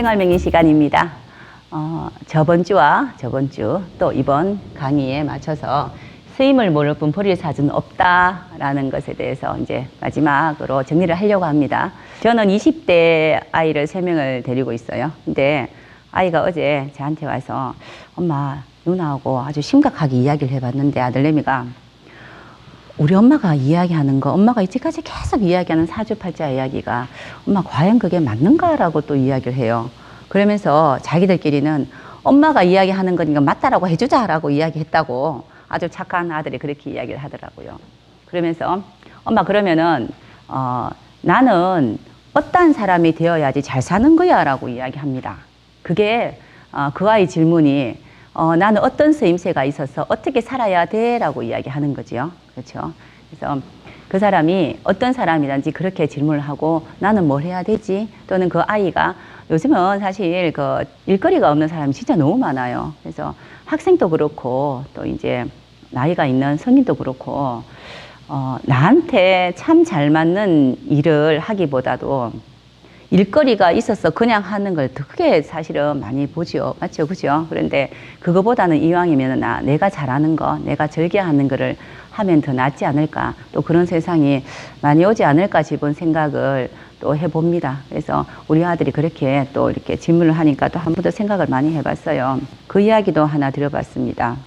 생활명리 시간입니다. 저번 주와 저번 주 또 이번 강의에 맞춰서 스님을 모를 뿐 보릴 사주는 없다라는 것에 대해서 이제 마지막으로 정리를 하려고 합니다. 저는 20대 아이를 3명을 데리고 있어요. 근데 아이가 어제 저한테 와서 엄마, 누나하고 아주 심각하게 이야기를 해봤는데 아들내미가 우리 엄마가 이야기하는 거, 엄마가 이제까지 계속 이야기하는 사주팔자 이야기가 엄마 과연 그게 맞는가라고 또 이야기를 해요. 그러면서 자기들끼리는 엄마가 이야기하는 거니까 맞다라고 해주자라고 이야기했다고 아주 착한 아들이 그렇게 이야기를 하더라고요. 그러면서 엄마 그러면은 나는 어떤 사람이 되어야지 잘 사는 거야 라고 이야기합니다. 그게 그 아이 질문이 나는 어떤 쓰임새가 있어서 어떻게 살아야 돼? 라고 이야기하는 거지요. 그렇죠. 그래서 그 사람이 어떤 사람이든지 그렇게 질문을 하고 나는 뭘 해야 되지? 또는 그 아이가 요즘은 사실 그 일거리가 없는 사람이 진짜 너무 많아요. 그래서 학생도 그렇고 또 이제 나이가 있는 성인도 그렇고 나한테 참 잘 맞는 일을 하기보다도 일거리가 있어서 그냥 하는 걸 더 크게 사실은 많이 보죠. 맞죠? 그죠? 그런데 그거보다는 이왕이면 내가 잘하는 거, 내가 즐겨하는 거를 하면 더 낫지 않을까. 또 그런 세상이 많이 오지 않을까 싶은 생각을 또 해봅니다. 그래서 우리 아들이 그렇게 또 이렇게 질문을 하니까 또 한 번 더 생각을 많이 해봤어요. 그 이야기도 하나 들어봤습니다.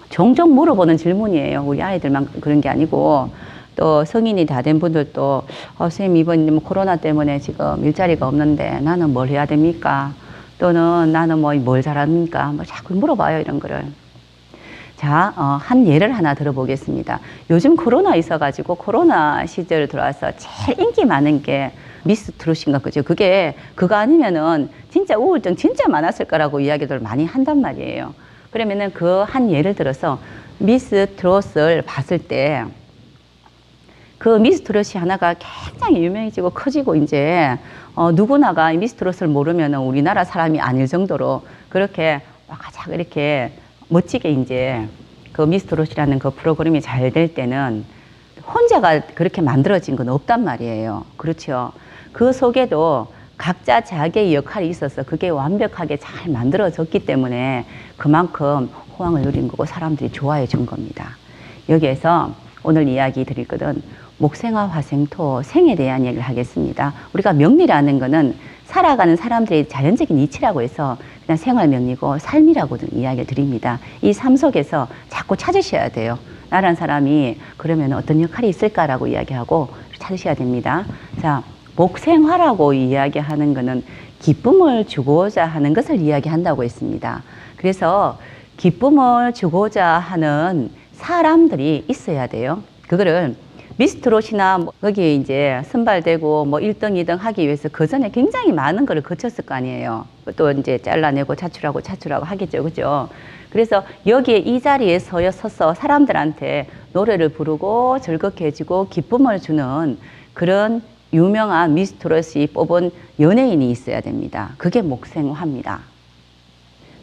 종종 물어보는 질문이에요. 우리 아이들만 그런 게 아니고 또 성인이 다 된 분들도 선생님 이번 뭐 코로나 때문에 지금 일자리가 없는데 나는 뭘 해야 됩니까? 또는 나는 뭐 뭘 잘합니까? 뭐 자꾸 물어봐요, 이런 거를. 자, 한 예를 하나 들어보겠습니다. 요즘 코로나 있어가지고 코로나 시절 들어와서 제일 인기 많은 게 미스 트롯인가 그죠? 그거 아니면은 진짜 우울증 진짜 많았을 거라고 이야기들 많이 한단 말이에요. 그러면은 그 한 예를 들어서 미스 트롯을 봤을 때 그 미스트롯이 하나가 굉장히 유명해지고 커지고 이제 누구나가 미스트롯을 모르면은 우리나라 사람이 아닐 정도로 그렇게 와가작 이렇게 멋지게 이제 그 미스트롯이라는 그 프로그램이 잘 될 때는 혼자가 그렇게 만들어진 건 없단 말이에요. 그렇죠. 그 속에도 각자 자기의 역할이 있어서 그게 완벽하게 잘 만들어졌기 때문에 그만큼 호황을 누린 거고 사람들이 좋아해 준 겁니다. 여기에서 오늘 이야기 드릴 것은 목생화 화생토 생에 대한 얘기를 하겠습니다. 우리가 명리라는 거는 살아가는 사람들의 자연적인 이치라고 해서 그냥 생활명리고 삶이라고 이야기를 드립니다. 이 삶 속에서 자꾸 찾으셔야 돼요. 나라는 사람이 그러면 어떤 역할이 있을까라고 이야기하고 찾으셔야 됩니다. 자, 목생화라고 이야기하는 거는 기쁨을 주고자 하는 것을 이야기한다고 했습니다. 그래서 기쁨을 주고자 하는 사람들이 있어야 돼요. 그거를 미스트롯이나 거기에 이제 선발되고 뭐 1등, 2등 하기 위해서 그 전에 굉장히 많은 거를 거쳤을 거 아니에요. 또 이제 잘라내고 차출하고 하겠죠. 그죠? 그래서 여기에 이 자리에 서서 사람들한테 노래를 부르고 즐겁게 해주고 기쁨을 주는 그런 유명한 미스트롯이 뽑은 연예인이 있어야 됩니다. 그게 목생화입니다.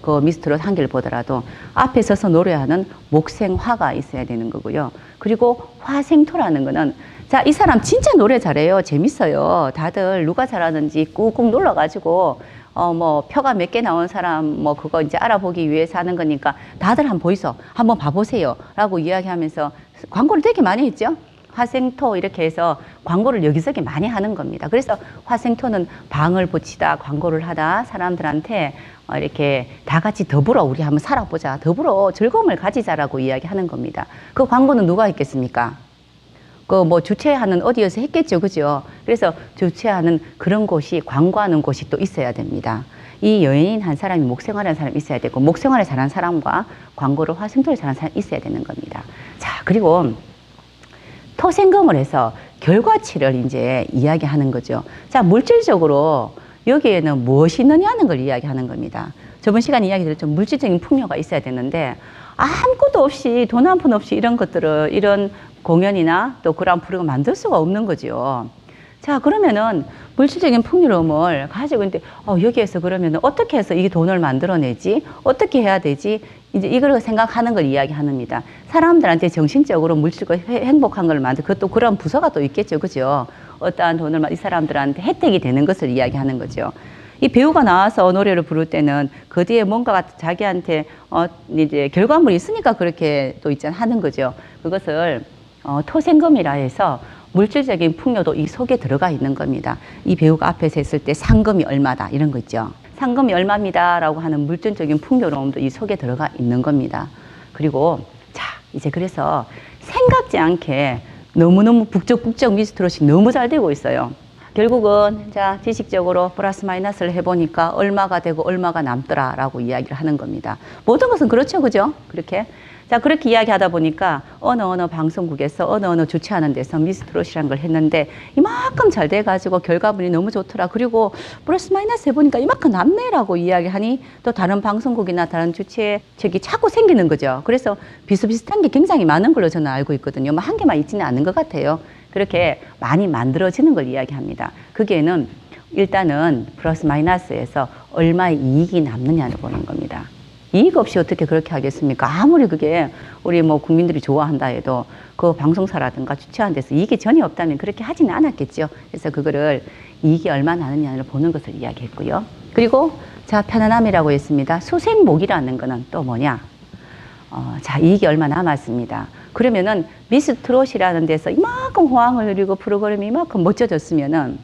그 미스트롯 한 개를 보더라도 앞에 서서 노래하는 목생화가 있어야 되는 거고요. 그리고 화생토라는 거는 자, 이 사람 진짜 노래 잘해요. 재밌어요. 다들 누가 잘하는지 꾹꾹 눌러가지고 뭐 표가 몇 개 나온 사람 뭐 그거 이제 알아보기 위해서 하는 거니까 다들 한번 보이소. 한번 봐보세요. 라고 이야기하면서 광고를 되게 많이 했죠. 화생토 이렇게 해서 광고를 여기저기 많이 하는 겁니다. 그래서 화생토는 방을 붙이다 광고를 하다 사람들한테 이렇게 다 같이 더불어 우리 한번 살아보자. 더불어 즐거움을 가지자라고 이야기하는 겁니다. 그 광고는 누가 했겠습니까? 그 뭐 주최하는 어디에서 했겠죠. 그죠? 그래서 주최하는 그런 곳이 광고하는 곳이 또 있어야 됩니다. 이 연예인 한 사람이 목생활하는 사람이 있어야 되고 목생활을 잘하는 사람과 광고를 화생토를 잘하는 사람이 있어야 되는 겁니다. 자, 그리고 토생금을 해서 결과치를 이제 이야기하는 거죠. 자, 물질적으로 여기에는 무엇이 있느냐는 걸 이야기하는 겁니다. 저번 시간에 이야기 드렸죠. 물질적인 풍요가 있어야 되는데 아무것도 없이 돈 한 푼 없이 이런 것들을 이런 공연이나 또 그런 프로그램을 만들 수가 없는 거죠. 자, 그러면은 물질적인 풍요로움을 가지고 있는데 여기에서 그러면 어떻게 해서 이 돈을 만들어내지? 어떻게 해야 되지? 이제 이걸 생각하는 걸 이야기합니다. 사람들한테 정신적으로 물질과 행복한 걸 만들 그것도 그런 부서가 또 있겠죠. 그죠? 어떠한 돈을 이 사람들한테 혜택이 되는 것을 이야기하는 거죠. 이 배우가 나와서 노래를 부를 때는 그 뒤에 뭔가가 자기한테 이제 결과물이 있으니까 그렇게 또 있잖아 하는 거죠. 그것을 토생금이라 해서 물질적인 풍요도 이 속에 들어가 있는 겁니다. 이 배우가 앞에서 했을 때 상금이 얼마다 이런 거 있죠. 상금이 얼마입니다 라고 하는 물질적인 풍요로움도 이 속에 들어가 있는 겁니다. 그리고 자 이제 그래서 생각지 않게 너무너무 북적북적 미스트롯이 너무 잘 되고 있어요. 결국은 자 지식적으로 플러스 마이너스를 해보니까 얼마가 되고 얼마가 남더라 라고 이야기를 하는 겁니다. 모든 것은 그렇죠, 그죠? 그렇게 자 그렇게 이야기하다 보니까 어느 방송국에서 어느 주최하는 데서 미스트롯이라는 걸 했는데 이만큼 잘 돼가지고 결과물이 너무 좋더라. 그리고 플러스 마이너스 해보니까 이만큼 남네라고 이야기하니 또 다른 방송국이나 다른 주최 책이 자꾸 생기는 거죠. 그래서 비슷비슷한 게 굉장히 많은 걸로 저는 알고 있거든요. 뭐 한 개만 있지는 않은 것 같아요. 그렇게 많이 만들어지는 걸 이야기합니다. 거기에는 일단은 플러스 마이너스에서 얼마의 이익이 남느냐를 보는 겁니다. 이익 없이 어떻게 그렇게 하겠습니까? 아무리 그게 우리 뭐 국민들이 좋아한다 해도 그 방송사라든가 주최한 데서 이익이 전혀 없다면 그렇게 하지는 않았겠죠. 그래서 그거를 이익이 얼마나 나느냐를 보는 것을 이야기했고요. 그리고 자 편안함이라고 했습니다. 수생목이라는 거는 또 뭐냐? 자 이익이 얼마 남았습니다. 그러면은 미스트롯이라는 데서 이만큼 호황을 누리고 프로그램이 이만큼 멋져졌으면은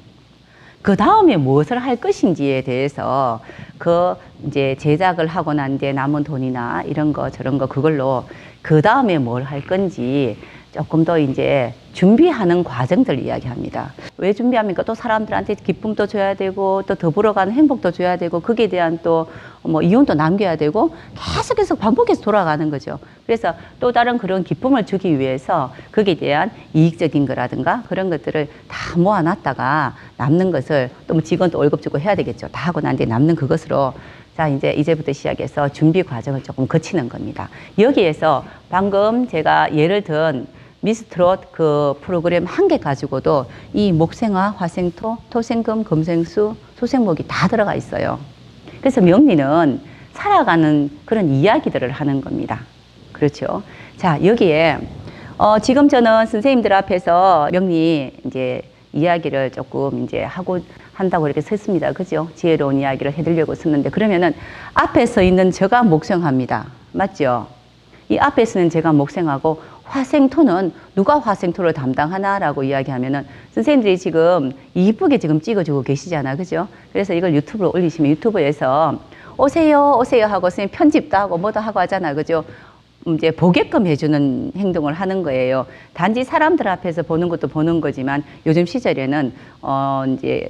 그 다음에 무엇을 할 것인지에 대해서 그 이제 제작을 하고 난 뒤에 남은 돈이나 이런 거 저런 거 그걸로 그 다음에 뭘 할 건지 조금 더 이제 준비하는 과정들 이야기합니다. 왜 준비합니까? 또 사람들한테 기쁨도 줘야 되고 또 더불어가는 행복도 줘야 되고 거기에 대한 또 뭐 이윤도 남겨야 되고 계속해서 반복해서 돌아가는 거죠. 그래서 또 다른 그런 기쁨을 주기 위해서 거기에 대한 이익적인 거라든가 그런 것들을 다 모아놨다가 남는 것을 또 뭐 직원도 월급 주고 해야 되겠죠. 다 하고 난 뒤에 남는 그것으로 자 이제부터 시작해서 준비 과정을 조금 거치는 겁니다. 여기에서 방금 제가 예를 든 미스트롯 그 프로그램 한 개 가지고도 이 목생화, 화생토, 토생금, 금생수, 소생목이 다 들어가 있어요. 그래서 명리는 살아가는 그런 이야기들을 하는 겁니다. 그렇죠. 자, 여기에 지금 저는 선생님들 앞에서 명리 이제 이야기를 조금 이제 하고 한다고 이렇게 썼습니다. 그죠? 지혜로운 이야기를 해드리려고 썼는데 그러면은 앞에 서 있는 저가 목생화입니다. 맞죠? 이 앞에 서는 제가 목생하고 화생토는 누가 화생토를 담당하나라고 이야기하면은 선생님들이 지금 이쁘게 지금 찍어주고 계시잖아. 그죠? 그래서 이걸 유튜브로 올리시면 유튜브에서 오세요, 오세요 하고 선생님 편집도 하고 뭐도 하고 하잖아. 그죠? 이제 보게끔 해주는 행동을 하는 거예요. 단지 사람들 앞에서 보는 것도 보는 거지만 요즘 시절에는 이제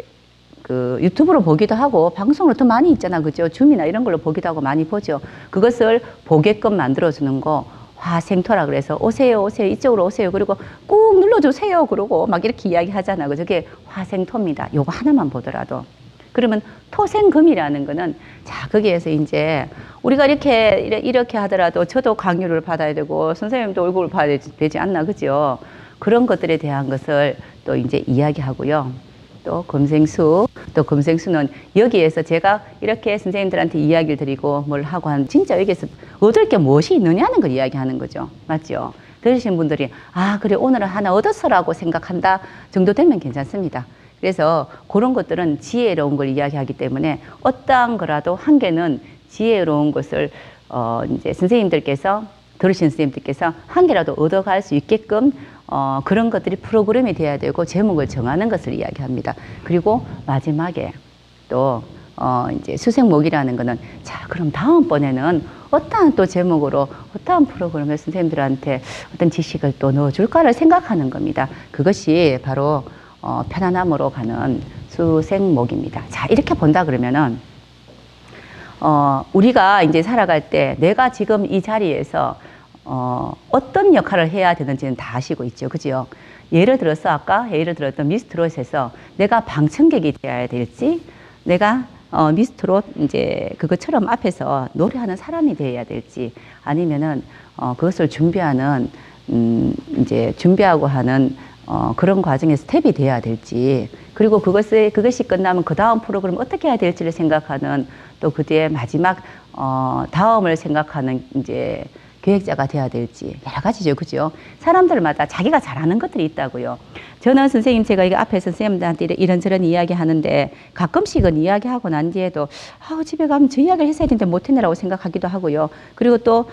그 유튜브로 보기도 하고 방송으로 더 많이 있잖아. 그죠? 줌이나 이런 걸로 보기도 하고 많이 보죠. 그것을 보게끔 만들어주는 거 화생토라 그래서 오세요, 오세요, 이쪽으로 오세요. 그리고 꾹 눌러주세요. 그러고 막 이렇게 이야기 하잖아. 그게 화생토입니다. 요거 하나만 보더라도. 그러면 토생금이라는 거는 자, 거기에서 이제 우리가 이렇게 하더라도 저도 강요를 받아야 되고 선생님도 얼굴을 봐야 되지 않나. 그죠? 그런 것들에 대한 것을 또 이제 이야기하고요. 또 금생수는 여기에서 제가 이렇게 선생님들한테 이야기를 드리고 뭘 하고 하는 진짜 여기에서 얻을 게 무엇이 있느냐는 걸 이야기하는 거죠. 맞죠? 들으신 분들이 아 그래 오늘은 하나 얻었어라고 생각한다 정도 되면 괜찮습니다. 그래서 그런 것들은 지혜로운 걸 이야기하기 때문에 어떠한 거라도 한 개는 지혜로운 것을 이제 선생님들께서 들으신 선생님들께서 한 개라도 얻어갈 수 있게끔 그런 것들이 프로그램이 돼야 되고 제목을 정하는 것을 이야기합니다. 그리고 마지막에 또 이제 수생목이라는 거는 자 그럼 다음번에는 어떠한 또 제목으로 어떠한 프로그램을 선생님들한테 어떤 지식을 또 넣어줄까를 생각하는 겁니다. 그것이 바로 편안함으로 가는 수생목입니다. 자 이렇게 본다 그러면은 우리가 이제 살아갈 때 내가 지금 이 자리에서 어떤 역할을 해야 되는지는 다 아시고 있죠. 그죠? 예를 들어서 예를 들었던 미스트롯에서 내가 방청객이 되어야 될지 내가 미스트롯 이제 그것처럼 앞에서 노래하는 사람이 되어야 될지 아니면은 그것을 준비하는 이제 준비하고 하는 그런 과정에 스텝이 돼야 될지 그리고 그것이 끝나면 그 다음 프로그램 어떻게 해야 될지를 생각하는 또 그 뒤에 마지막 다음을 생각하는 이제 기획자가 돼야 될지 여러 가지죠. 그죠? 사람들마다 자기가 잘하는 것들이 있다고요. 저는 선생님 제가 이거 앞에서 선생님들한테 이런저런 이야기 하는데 가끔씩은 이야기하고 난 뒤에도 집에 가면 저 이야기를 했어야 되는데 못했네라고 생각하기도 하고요. 그리고 또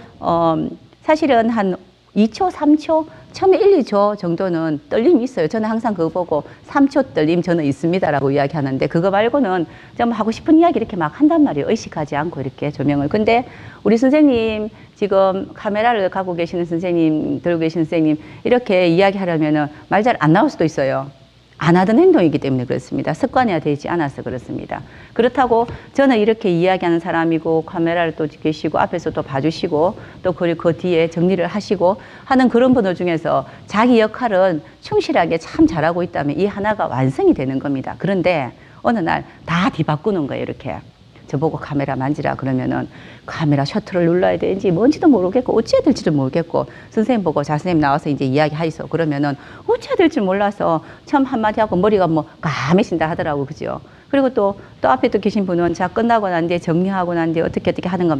사실은 한 2초, 3초, 처음에 1, 2초 정도는 떨림이 있어요. 저는 항상 그거 보고 3초 떨림 저는 있습니다라고 이야기하는데 그거 말고는 좀 하고 싶은 이야기 이렇게 막 한단 말이에요. 의식하지 않고 이렇게 조명을. 근데 우리 선생님 지금 카메라를 갖고 계시는 선생님, 들고 계시는 선생님 이렇게 이야기하려면은 말 잘 안 나올 수도 있어요. 안 하던 행동이기 때문에 그렇습니다. 습관이 되지 않아서 그렇습니다. 그렇다고 저는 이렇게 이야기하는 사람이고 카메라를 또 계시고 앞에서 또 봐주시고 또 그리고 그 뒤에 정리를 하시고 하는 그런 분들 중에서 자기 역할은 충실하게 참 잘하고 있다면 이 하나가 완성이 되는 겁니다. 그런데 어느 날 다 뒤바꾸는 거예요. 이렇게. 저보고 카메라 만지라 그러면은 카메라 셔터를 눌러야 되는지 뭔지도 모르겠고 어찌해야 될지도 모르겠고 선생님 보고 자 선생님 나와서 이제 이야기하이소 그러면은 어찌해야 될지 몰라서 처음 한마디 하고 머리가 뭐 까매진다 하더라고 그죠. 그리고 또 앞에 또 계신 분은 자 끝나고 난 뒤에 정리하고 난 뒤에 어떻게 하는 거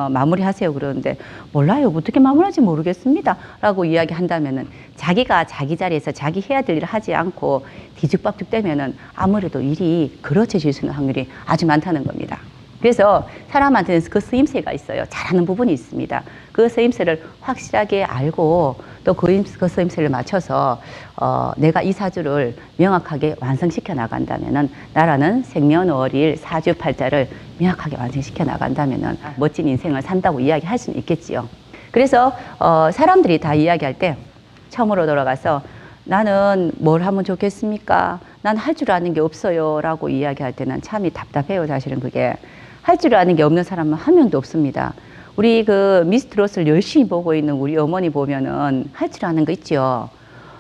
마무리하세요 그러는데 몰라요 어떻게 마무리할지 모르겠습니다 라고 이야기한다면은 자기가 자기 자리에서 자기 해야 될 일을 하지 않고 뒤죽박죽 되면은 아무래도 일이 그렇게질 수 있는 확률이 아주 많다는 겁니다. 그래서 사람한테는 그 쓰임새가 있어요. 잘하는 부분이 있습니다. 그 쓰임새를 확실하게 알고 또 그 쓰임새를 맞춰서 내가 이 사주를 명확하게 완성시켜 나간다면은 나라는 생년월일 사주팔자를 명확하게 완성시켜 나간다면은 멋진 인생을 산다고 이야기할 수는 있겠지요. 그래서 사람들이 다 이야기할 때 처음으로 돌아가서 나는 뭘 하면 좋겠습니까? 난 할 줄 아는 게 없어요 라고 이야기할 때는 참이 답답해요. 사실은 그게. 할 줄 아는 게 없는 사람은 한 명도 없습니다. 우리 그 미스트롯을 열심히 보고 있는 우리 어머니 보면은 할 줄 아는 거 있죠.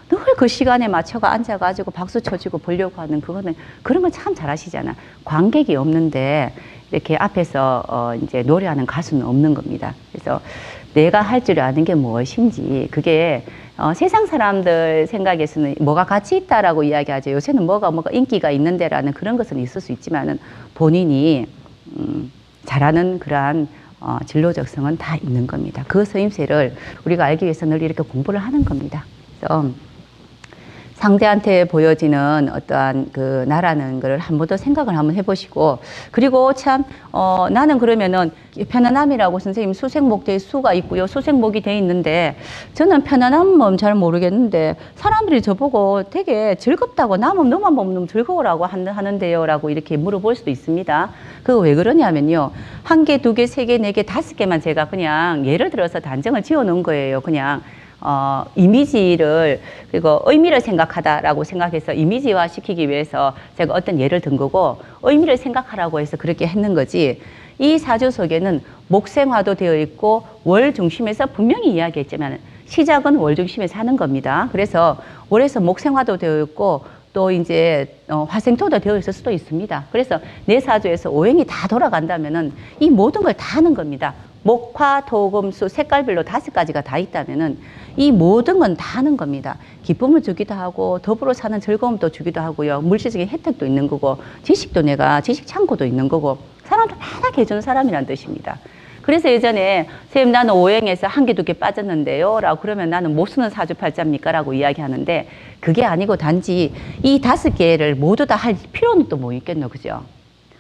늘 그 시간에 맞춰가 앉아가지고 박수 쳐주고 보려고 하는 그거는 그런 건 참 잘하시잖아. 관객이 없는데 이렇게 앞에서 이제 노래하는 가수는 없는 겁니다. 그래서 내가 할 줄 아는 게 무엇인지 그게 세상 사람들 생각에서는 뭐가 가치 있다라고 이야기하죠. 요새는 뭐가 인기가 있는데라는 그런 것은 있을 수 있지만은 본인이 잘하는 그러한 진로적성은 다 있는 겁니다. 그 서임새를 우리가 알기 위해서 늘 이렇게 공부를 하는 겁니다. 그래서 상대한테 보여지는 어떠한 그 나라는 거를 한 번 더 생각을 한번 해보시고 그리고 참 나는 그러면은 편안함이라고 선생님 수생목대에 수가 있고요. 수생목이 돼 있는데 저는 편안함은 잘 모르겠는데 사람들이 저보고 되게 즐겁다고 나만 너만 보면 너무 즐거우라고 하는데요 라고 이렇게 물어볼 수도 있습니다. 그거 왜 그러냐면요. 한 개, 두 개, 세 개, 네 개, 다섯 개만 제가 그냥 예를 들어서 단정을 지어 놓은 거예요. 그냥 이미지를 그리고 의미를 생각하다라고 생각해서 이미지화 시키기 위해서 제가 어떤 예를 든 거고 의미를 생각하라고 해서 그렇게 했는 거지. 이 사주 속에는 목생화도 되어 있고 월 중심에서 분명히 이야기했지만 시작은 월 중심에서 하는 겁니다. 그래서 월에서 목생화도 되어 있고 또 이제 화생토도 되어 있을 수도 있습니다. 그래서 내 사주에서 오행이 다 돌아간다면은 이 모든 걸 다 하는 겁니다. 목, 화, 토, 금, 수 색깔별로 5가지가 다 있다면은 이 모든 건 다 하는 겁니다. 기쁨을 주기도 하고 더불어 사는 즐거움도 주기도 하고요. 물질적인 혜택도 있는 거고 지식도 내가 지식 창고도 있는 거고 사람도 편하게 해주는 사람이란 뜻입니다. 그래서 예전에 선생님 나는 오행에서 한 개, 두 개 빠졌는데요 라고 그러면 나는 못 쓰는 사주팔자입니까? 라고 이야기하는데 그게 아니고 단지 이 5개를 모두 다 할 필요는 또 뭐 있겠노 그죠?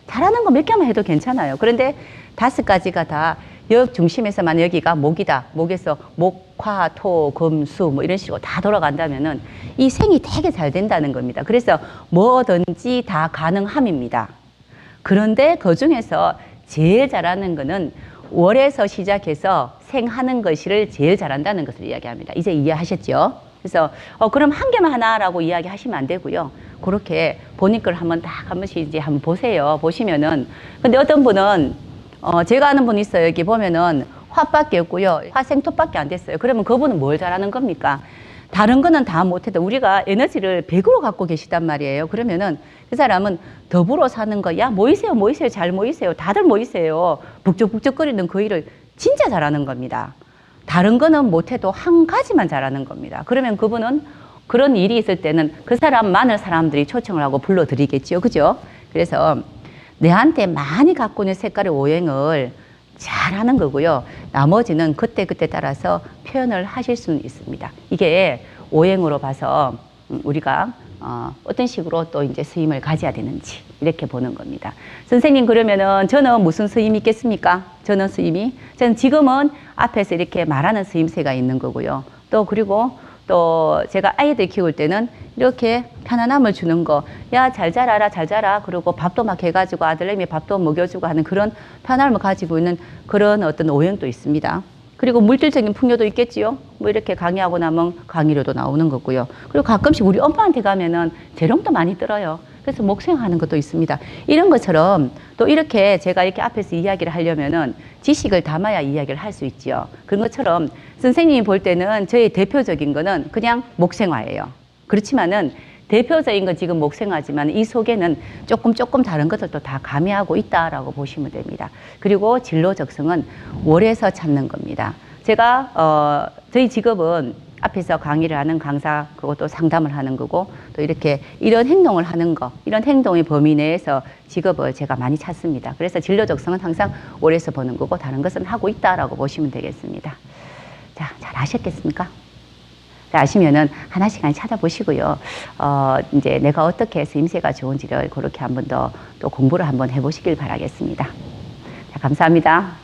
잘하는 거 몇 개만 해도 괜찮아요. 그런데 5가지가 다 역 중심에서만 여기가 목이다. 목에서 목, 화, 토, 금, 수 뭐 이런 식으로 다 돌아간다면은 이 생이 되게 잘 된다는 겁니다. 그래서 뭐든지 다 가능함입니다. 그런데 그 중에서 제일 잘하는 거는 월에서 시작해서 생하는 것을 제일 잘한다는 것을 이야기합니다. 이제 이해하셨죠? 그래서 그럼 한 개만 하나라고 이야기하시면 안 되고요. 그렇게 본인 걸 한번 딱 한 번씩 이제 한번 보세요. 보시면은 근데 어떤 분은 제가 아는 분 있어요. 여기 보면은 화밖에 없고요. 화생토밖에 안 됐어요. 그러면 그분은 뭘 잘하는 겁니까? 다른 거는 다 못해도 우리가 에너지를 100으로 갖고 계시단 말이에요. 그러면은 그 사람은 더불어 사는 거, 야, 모이세요, 모이세요, 잘 모이세요. 다들 모이세요. 북적북적거리는 그 일을 진짜 잘하는 겁니다. 다른 거는 못해도 한 가지만 잘하는 겁니다. 그러면 그분은 그런 일이 있을 때는 그 사람만을 사람들이 초청을 하고 불러드리겠죠. 그죠? 그래서 내한테 많이 갖고 있는 색깔의 오행을 잘하는 거고요. 나머지는 그때그때 따라서 표현을 하실 수는 있습니다. 이게 오행으로 봐서 우리가 어떤 식으로 또 이제 스님을 가져야 되는지 이렇게 보는 겁니다. 선생님 그러면은 저는 무슨 스님이 있겠습니까? 저는 지금은 앞에서 이렇게 말하는 스님새가 있는 거고요. 또 그리고 또 제가 아이들 키울 때는 이렇게 편안함을 주는 거, 야, 잘 자라라, 잘 자라. 그리고 밥도 막 해가지고 아들내미 밥도 먹여주고 하는 그런 편안함을 가지고 있는 그런 어떤 오행도 있습니다. 그리고 물질적인 풍요도 있겠지요. 뭐 이렇게 강의하고 나면 강의료도 나오는 거고요. 그리고 가끔씩 우리 엄마한테 가면은 재롱도 많이 들어요. 그래서 목생하는 것도 있습니다. 이런 것처럼 또 이렇게 제가 이렇게 앞에서 이야기를 하려면은 지식을 담아야 이야기를 할 수 있지요. 그런 것처럼 선생님이 볼 때는 저희 대표적인 거는 그냥 목생화예요. 그렇지만은 대표적인 건 지금 목생화지만 이 속에는 조금 다른 것들도 다 가미하고 있다라고 보시면 됩니다. 그리고 진로 적성은 월에서 찾는 겁니다. 제가 저희 직업은 앞에서 강의를 하는 강사, 그것도 상담을 하는 거고, 또 이렇게 이런 행동을 하는 거, 이런 행동의 범위 내에서 직업을 제가 많이 찾습니다. 그래서 진로 적성은 항상 월에서 보는 거고, 다른 것은 하고 있다라고 보시면 되겠습니다. 자, 잘 아셨겠습니까? 아시면은 하나씩 찾아보시고요. 이제 내가 어떻게 해서 임세가 좋은지를 그렇게 한번 더 또 공부를 한번 해보시길 바라겠습니다. 자, 감사합니다.